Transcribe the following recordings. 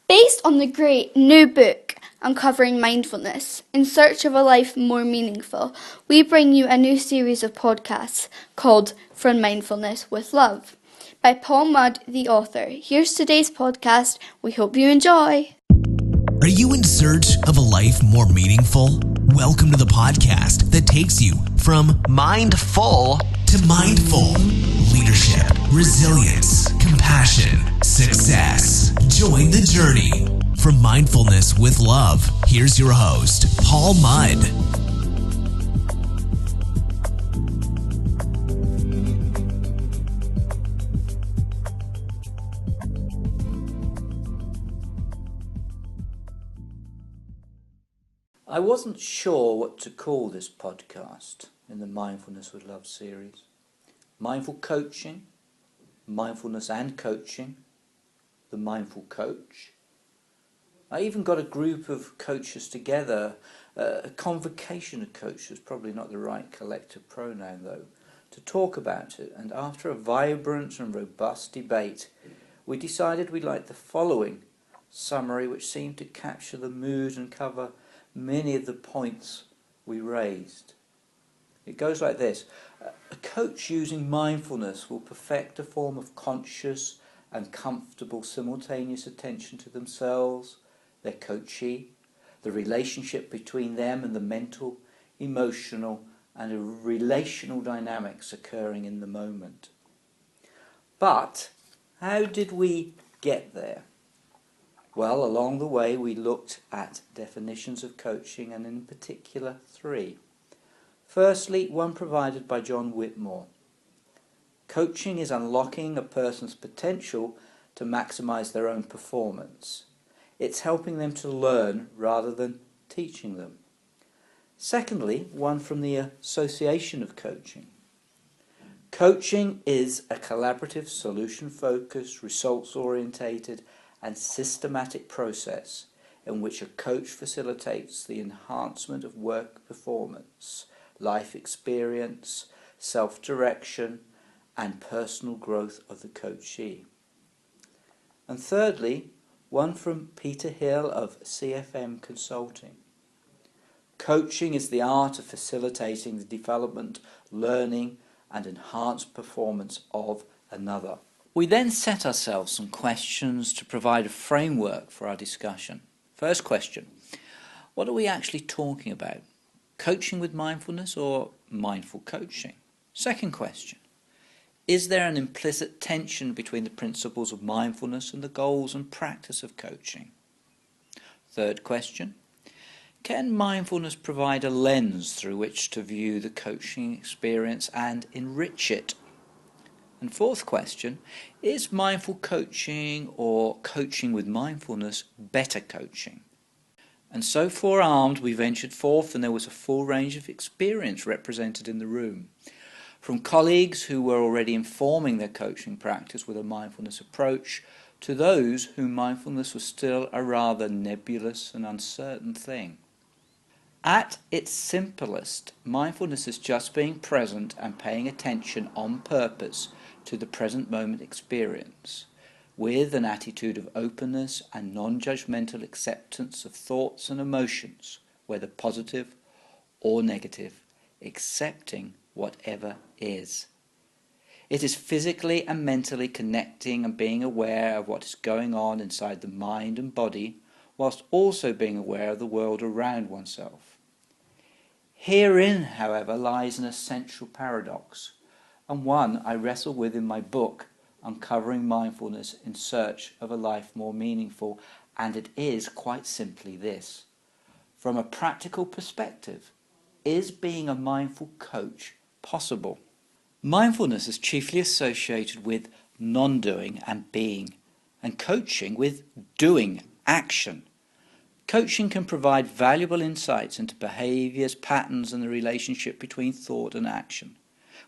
Based on the great new book Uncovering Mindfulness, In Search of a Life More Meaningful, we bring you a new series of podcasts called From Mindfulness with Love by Paul Mudd, the author. Here's today's podcast. We hope you enjoy. Are you in search of a life more meaningful? Welcome to the podcast that takes you from mindful to mindful. Leadership, resilience, compassion, success. Join the journey. From Mindfulness with Love, here's your host, Paul Mudd. I wasn't sure what to call this podcast in the Mindfulness with Love series. Mindful coaching, mindfulness and coaching, the mindful coach. I even got a group of coaches together, a convocation of coaches, probably not the right collective pronoun though, to talk about it. And after a vibrant and robust debate, we decided we'd like the following summary, which seemed to capture the mood and cover many of the points we raised. It goes like this. A coach using mindfulness will perfect a form of conscious and comfortable simultaneous attention to themselves, their coachee, the relationship between them and the mental, emotional and relational dynamics occurring in the moment. But how did we get there? Well, along the way we looked at definitions of coaching, and in particular three. Firstly, one provided by John Whitmore. Coaching is unlocking a person's potential to maximize their own performance. It's helping them to learn rather than teaching them. Secondly, one from the Association of Coaching. Coaching is a collaborative, solution-focused, results-orientated and systematic process in which a coach facilitates the enhancement of work performance, life experience, self-direction, and personal growth of the coachee. And thirdly, one from Peter Hill of CFM Consulting. Coaching is the art of facilitating the development, learning, and enhanced performance of another. We then set ourselves some questions to provide a framework for our discussion. First question, what are we actually talking about? Coaching with mindfulness or mindful coaching? Second question, is there an implicit tension between the principles of mindfulness and the goals and practice of coaching? Third question, can mindfulness provide a lens through which to view the coaching experience and enrich it? And fourth question, is mindful coaching or coaching with mindfulness better coaching? And so forearmed, we ventured forth, and there was a full range of experience represented in the room. From colleagues who were already informing their coaching practice with a mindfulness approach, to those whom mindfulness was still a rather nebulous and uncertain thing. At its simplest, mindfulness is just being present and paying attention on purpose to the present moment experience, with an attitude of openness and non-judgmental acceptance of thoughts and emotions, whether positive or negative, accepting whatever is. It is physically and mentally connecting and being aware of what is going on inside the mind and body, whilst also being aware of the world around oneself. Herein, however, lies an essential paradox, and one I wrestle with in my book, Uncovering Mindfulness in Search of a Life More Meaningful, and it is quite simply this. From a practical perspective, is being a mindful coach possible? Mindfulness is chiefly associated with non-doing and being, and coaching with doing, action. Coaching can provide valuable insights into behaviours, patterns, and the relationship between thought and action.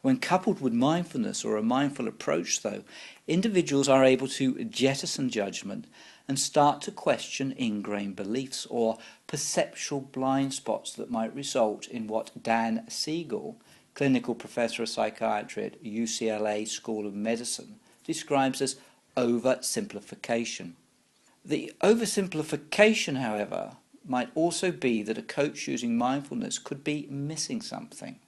When coupled with mindfulness or a mindful approach, though, individuals are able to jettison judgment and start to question ingrained beliefs or perceptual blind spots that might result in what Dan Siegel, clinical professor of psychiatry at UCLA School of Medicine, describes as oversimplification. The oversimplification, however, might also be that a coach using mindfulness could be missing something.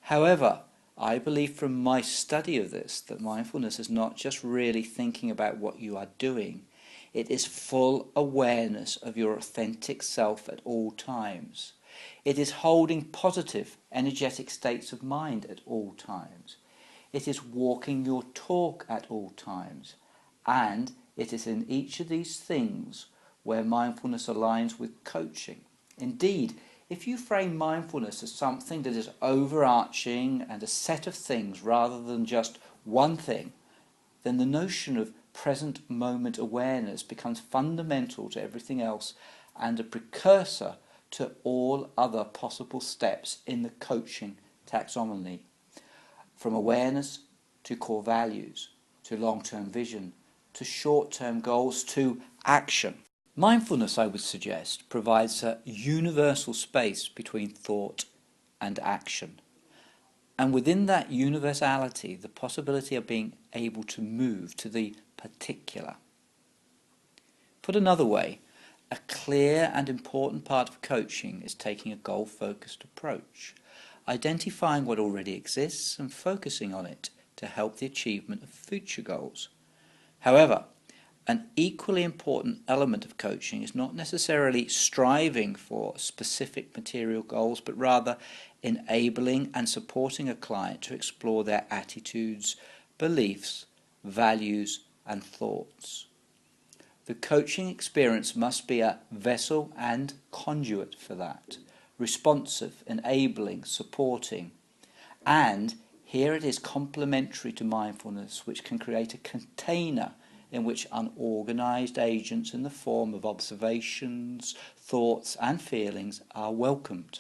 However, I believe from my study of this that mindfulness is not just really thinking about what you are doing, it is full awareness of your authentic self at all times. It is holding positive, energetic states of mind at all times. It is walking your talk at all times. And it is in each of these things where mindfulness aligns with coaching. Indeed, if you frame mindfulness as something that is overarching and a set of things rather than just one thing, then the notion of present moment awareness becomes fundamental to everything else and a precursor to all other possible steps in the coaching taxonomy, from awareness to core values, to long-term vision, to short-term goals, to action. Mindfulness, I would suggest, provides a universal space between thought and action. And within that universality, the possibility of being able to move to the particular. Put another way, a clear and important part of coaching is taking a goal-focused approach, identifying what already exists and focusing on it to help the achievement of future goals. However, an equally important element of coaching is not necessarily striving for specific material goals, but rather enabling and supporting a client to explore their attitudes, beliefs, values, and thoughts. The coaching experience must be a vessel and conduit for that, responsive, enabling, supporting, and here it is complementary to mindfulness, which can create a container in which unorganized agents in the form of observations, thoughts and feelings are welcomed.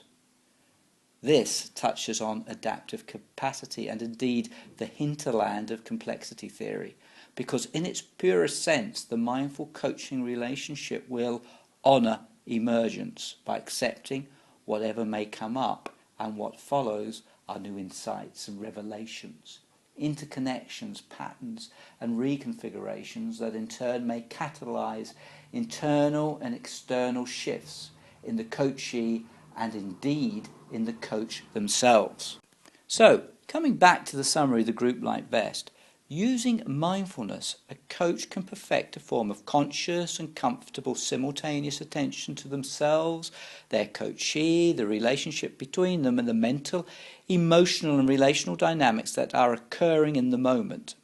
This touches on adaptive capacity and indeed the hinterland of complexity theory, because in its purest sense the mindful coaching relationship will honour emergence by accepting whatever may come up, and what follows are new insights and revelations, interconnections, patterns and reconfigurations that in turn may catalyse internal and external shifts in the coachee and indeed in the coach themselves. So, coming back to the summary the group liked best, using mindfulness, a coach can perfect a form of conscious and comfortable simultaneous attention to themselves, their coachee, the relationship between them, and the mental, emotional and relational dynamics that are occurring in the moment.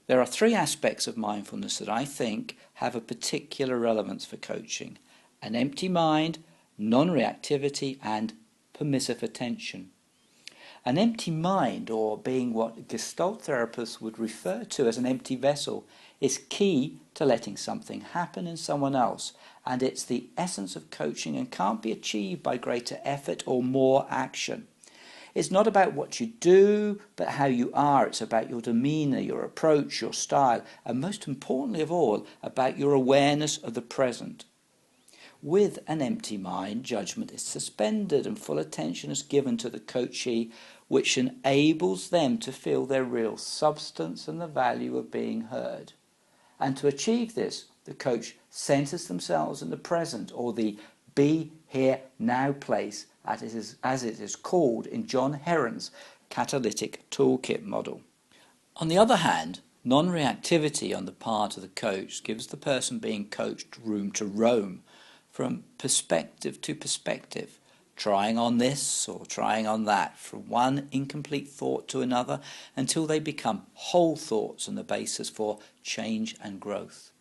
There are three aspects of mindfulness that I think have a particular relevance for coaching: an empty mind, non-reactivity and permissive attention. An empty mind, or being what Gestalt therapists would refer to as an empty vessel, is key to letting something happen in someone else, and it's the essence of coaching and can't be achieved by greater effort or more action. It's not about what you do, but how you are. It's about your demeanour, your approach, your style, and most importantly of all, about your awareness of the present. With an empty mind, judgment is suspended and full attention is given to the coachee, which enables them to feel their real substance and the value of being heard. And to achieve this, the coach centres themselves in the present, or the be here now place, as it is called in John Heron's catalytic toolkit model. On the other hand, non-reactivity on the part of the coach gives the person being coached room to roam from perspective to perspective, trying on this or trying on that, from one incomplete thought to another, until they become whole thoughts and the basis for change and growth.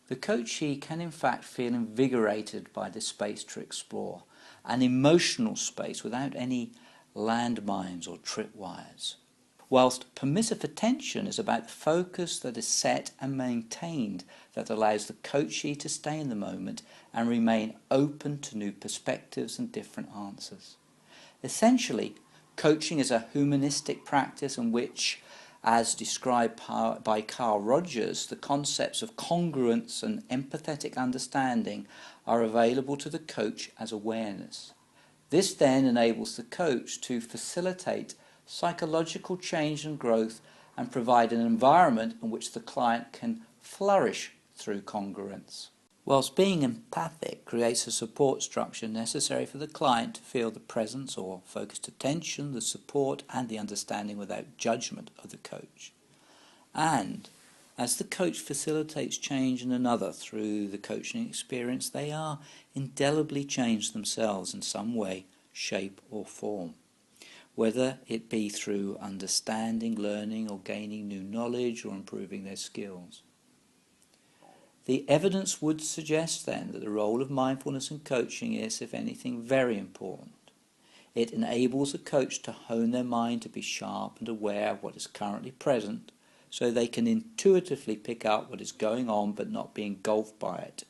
The coachee can in fact feel invigorated by this space to explore, an emotional space without any landmines or tripwires. Whilst permissive attention is about the focus that is set and maintained that allows the coachee to stay in the moment and remain open to new perspectives and different answers. Essentially, coaching is a humanistic practice in which, as described by Carl Rogers, the concepts of congruence and empathetic understanding are available to the coach as awareness. This then enables the coach to facilitate psychological change and growth and provide an environment in which the client can flourish through congruence. Whilst being empathic creates a support structure necessary for the client to feel the presence or focused attention, the support and the understanding without judgment of the coach. And as the coach facilitates change in another through the coaching experience, they are indelibly changed themselves in some way, shape or form. Whether it be through understanding, learning or gaining new knowledge or improving their skills. The evidence would suggest then that the role of mindfulness and coaching is, if anything, very important. It enables a coach to hone their mind to be sharp and aware of what is currently present, so they can intuitively pick up what is going on but not be engulfed by it.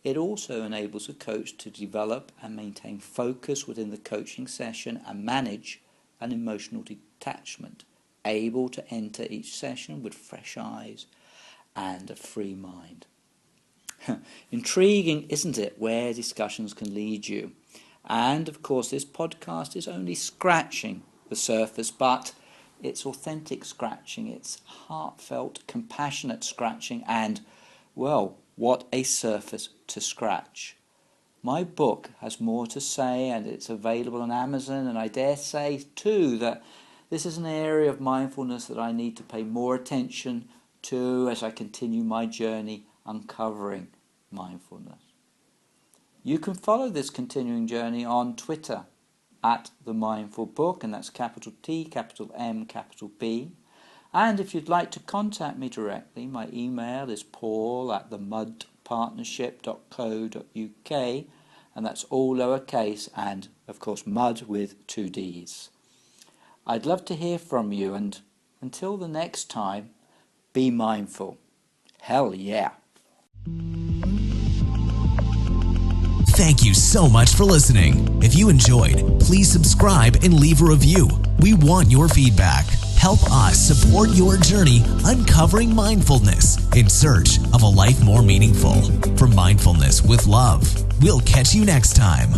It also enables a coach to develop and maintain focus within the coaching session and manage an emotional detachment, able to enter each session with fresh eyes and a free mind. Intriguing, isn't it, where discussions can lead you? And of course this podcast is only scratching the surface, but it's authentic scratching, it's heartfelt, compassionate scratching, and, well, what a surface to scratch. My book has more to say, and it's available on Amazon, and I dare say too that this is an area of mindfulness that I need to pay more attention to as I continue my journey uncovering mindfulness. You can follow this continuing journey on Twitter at The Mindful Book, and that's capital T, capital M, capital B. And if you'd like to contact me directly, my email is paul@themudpartnership.co.uk, and that's all lowercase and, of course, mud with 2 Ds. I'd love to hear from you, and until the next time, be mindful. Hell yeah. Thank you so much for listening. If you enjoyed, please subscribe and leave a review. We want your feedback. Help us support your journey uncovering mindfulness in search of a life more meaningful. For Mindfulness with Love, we'll catch you next time.